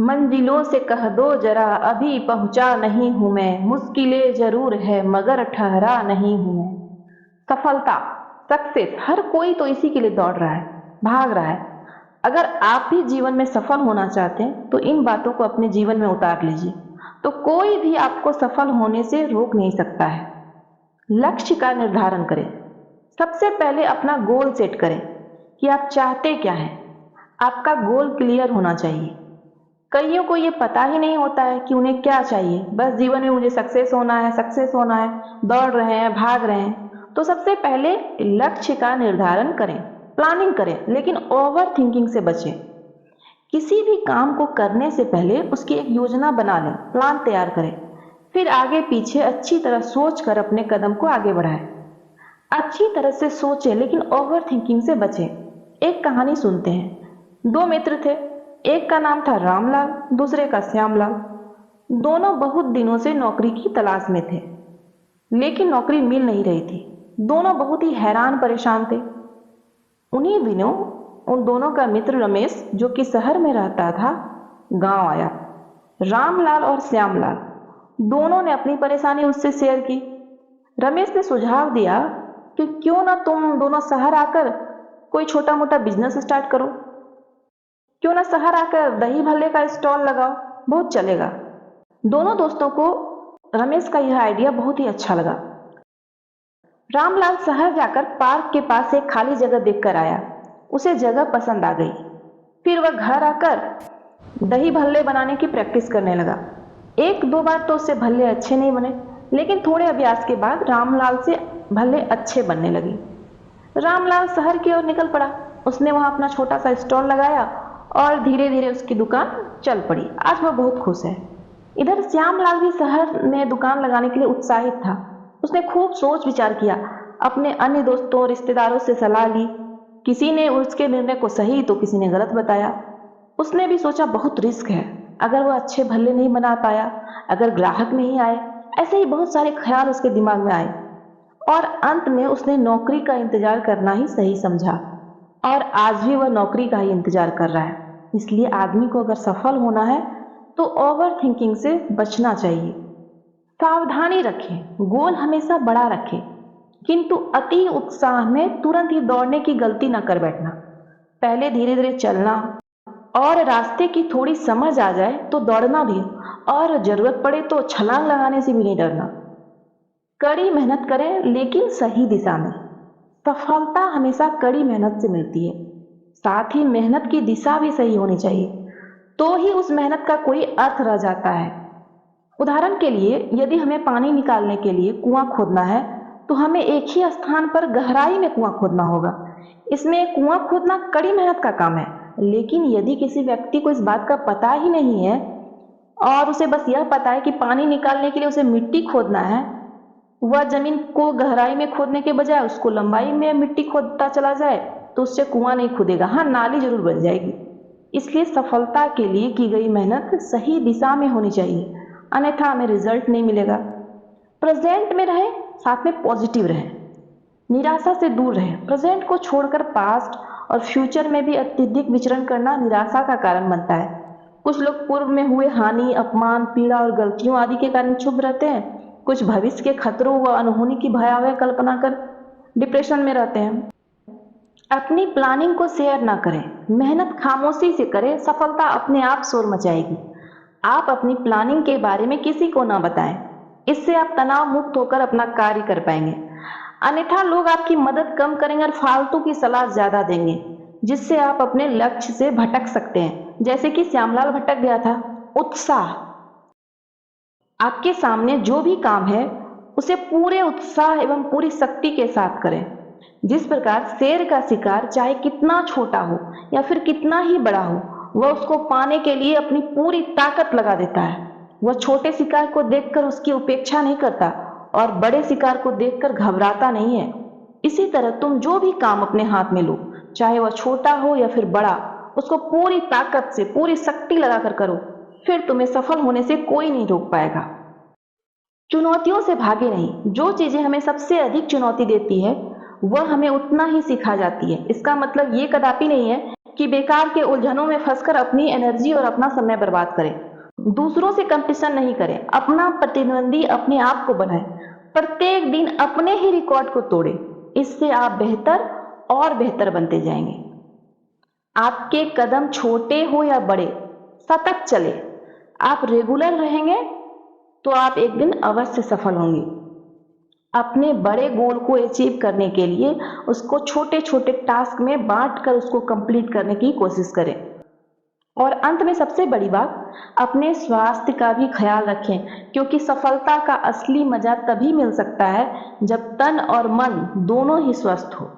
मंजिलों से कह दो जरा, अभी पहुंचा नहीं हूं मैं, मुश्किलें जरूर है मगर ठहरा नहीं हूं मैं। सफलता, सक्सेस, हर कोई तो इसी के लिए दौड़ रहा है, भाग रहा है। अगर आप भी जीवन में सफल होना चाहते हैं तो इन बातों को अपने जीवन में उतार लीजिए, तो कोई भी आपको सफल होने से रोक नहीं सकता है। लक्ष्य का निर्धारण करें। सबसे पहले अपना गोल सेट करें कि आप चाहते क्या हैं। आपका गोल क्लियर होना चाहिए। कईयों को ये पता ही नहीं होता है कि उन्हें क्या चाहिए, बस जीवन में मुझे सक्सेस होना है, सक्सेस होना है, दौड़ रहे हैं, भाग रहे हैं। तो सबसे पहले लक्ष्य का निर्धारण करें, प्लानिंग करें, लेकिन ओवर थिंकिंग से बचें। किसी भी काम को करने से पहले उसकी एक योजना बना लें, प्लान तैयार करें, फिर आगे पीछे अच्छी तरह सोच कर अपने कदम को आगे बढ़ाएं। अच्छी तरह से सोचें लेकिन ओवर थिंकिंग से बचें। एक कहानी सुनते हैं। दो मित्र थे, एक का नाम था रामलाल, दूसरे का श्यामलाल। दोनों बहुत दिनों से नौकरी की तलाश में थे, लेकिन नौकरी मिल नहीं रही थी। दोनों बहुत ही हैरान परेशान थे। उन्हीं दिनों उन दोनों का मित्र रमेश, जो कि शहर में रहता था, गांव आया। रामलाल और श्यामलाल दोनों ने अपनी परेशानी उससे शेयर की। रमेश ने सुझाव दिया कि क्यों ना तुम दोनों शहर आकर कोई छोटा मोटा बिजनेस स्टार्ट करो। क्यों ना शहर आकर दही भल्ले का स्टॉल लगाओ, बहुत चलेगा। दोनों दोस्तों को रमेश का यह आइडिया बहुत ही अच्छा लगा। रामलाल शहर जाकर पार्क के पास एक खाली जगह देखकर आया। उसे जगह पसंद आ गई। फिर वह घर आकर दही भल्ले बनाने की प्रैक्टिस करने लगा। एक दो बार तो उससे भल्ले अच्छे नहीं बने, लेकिन थोड़े अभ्यास के बाद रामलाल से भल्ले अच्छे बनने लगे। रामलाल शहर की ओर निकल पड़ा। उसने वहां अपना छोटा सा स्टॉल लगाया और धीरे धीरे उसकी दुकान चल पड़ी। आज वह बहुत खुश है। इधर श्यामलाल भी शहर में दुकान लगाने के लिए उत्साहित था। उसने खूब सोच विचार किया, अपने अन्य दोस्तों रिश्तेदारों से सलाह ली। किसी ने उसके निर्णय को सही तो किसी ने गलत बताया। उसने भी सोचा बहुत रिस्क है, अगर वह अच्छे भल्ले नहीं बना पाया, अगर ग्राहक नहीं आए, ऐसे ही बहुत सारे ख्याल उसके दिमाग में आए। और अंत में उसने नौकरी का इंतजार करना ही सही समझा। और आज भी वह नौकरी का ही इंतजार कर रहा है। इसलिए आदमी को अगर सफल होना है तो ओवर थिंकिंग से बचना चाहिए। सावधानी रखें, गोल हमेशा बड़ा रखें, किंतु अति उत्साह में तुरंत ही दौड़ने की गलती न कर बैठना। पहले धीरे धीरे चलना और रास्ते की थोड़ी समझ आ जाए तो दौड़ना भी, और जरूरत पड़े तो छलांग लगाने से भी नहीं डरना। कड़ी मेहनत करें लेकिन सही दिशा में। सफलता हमेशा कड़ी मेहनत से मिलती है। साथ ही मेहनत की दिशा भी सही होनी चाहिए, तो ही उस मेहनत का कोई अर्थ रह जाता है। उदाहरण के लिए, यदि हमें पानी निकालने के लिए कुआं खोदना है तो हमें एक ही स्थान पर गहराई में कुआं खोदना होगा। इसमें कुआं खोदना कड़ी मेहनत का काम है। लेकिन यदि किसी व्यक्ति को इस बात का पता ही नहीं है और उसे बस यह पता है कि पानी निकालने के लिए उसे मिट्टी खोदना है, वह जमीन को गहराई में खोदने के बजाय उसको लंबाई में मिट्टी खोदता चला जाए तो उससे कुआं नहीं खुदेगा, हाँ नाली जरूर बन जाएगी। इसलिए सफलता के लिए की गई मेहनत सही दिशा में होनी चाहिए, अन्यथा हमें रिजल्ट नहीं मिलेगा। प्रेजेंट में रहें, साथ में पॉजिटिव रहें, निराशा से दूर रहें। प्रेजेंट को छोड़कर पास्ट और फ्यूचर में भी अत्यधिक विचरण करना निराशा का कारण बनता है। कुछ लोग पूर्व में हुए हानि, अपमान, पीड़ा और गलतियों आदि के कारण चुप रहते हैं। कुछ भविष्य के खतरों व अनहोनी की भयावह कल्पना कर डिप्रेशन में रहते हैं। अपनी प्लानिंग को शेयर ना करें, मेहनत खामोशी से करें, सफलता अपने आप शोर मचाएगी। आप अपनी प्लानिंग के बारे में किसी को ना बताएं, इससे आप तनाव मुक्त होकर अपना कार्य कर पाएंगे। अन्यथा लोग आपकी मदद कम करेंगे और फालतू की सलाह ज्यादा देंगे, जिससे आप अपने लक्ष्य से भटक सकते हैं, जैसे कि श्यामलाल भटक गया था। उत्साह, आपके सामने जो भी काम है उसे पूरे उत्साह एवं पूरी शक्ति के साथ करें। जिस प्रकार शेर का शिकार चाहे कितना छोटा हो या फिर कितना ही बड़ा हो, वह उसको पाने के लिए अपनी पूरी ताकत लगा देता है। वह छोटे शिकार को देखकर उसकी उपेक्षा नहीं करता और बड़े शिकार को देखकर घबराता नहीं है। इसी तरह तुम जो भी काम अपने हाथ में लो, चाहे वह छोटा हो या फिर बड़ा, उसको पूरी ताकत से पूरी शक्ति लगाकर करो, फिर तुम्हें सफल होने से कोई नहीं रोक पाएगा। चुनौतियों से भागे नहीं। जो चीजें हमें सबसे अधिक चुनौती देती है वह हमें उतना ही सिखा जाती है। इसका मतलब ये कदापि नहीं है कि बेकार के उलझनों में फंसकर अपनी एनर्जी और अपना समय बर्बाद करें। दूसरों से कंपटीशन नहीं करें, अपना प्रतिद्वंदी अपने आप को बनाएं। प्रत्येक दिन अपने ही रिकॉर्ड को तोड़ें। इससे आप बेहतर और बेहतर बनते जाएंगे। आपके कदम छोटे हो या बड़े, सतत चले। आप रेगुलर रहेंगे तो आप एक दिन अवश्य सफल होंगे। अपने बड़े गोल को अचीव करने के लिए उसको छोटे छोटे टास्क में बांटकर उसको कंप्लीट करने की कोशिश करें। और अंत में सबसे बड़ी बात, अपने स्वास्थ्य का भी ख्याल रखें, क्योंकि सफलता का असली मजा तभी मिल सकता है जब तन और मन दोनों ही स्वस्थ हो।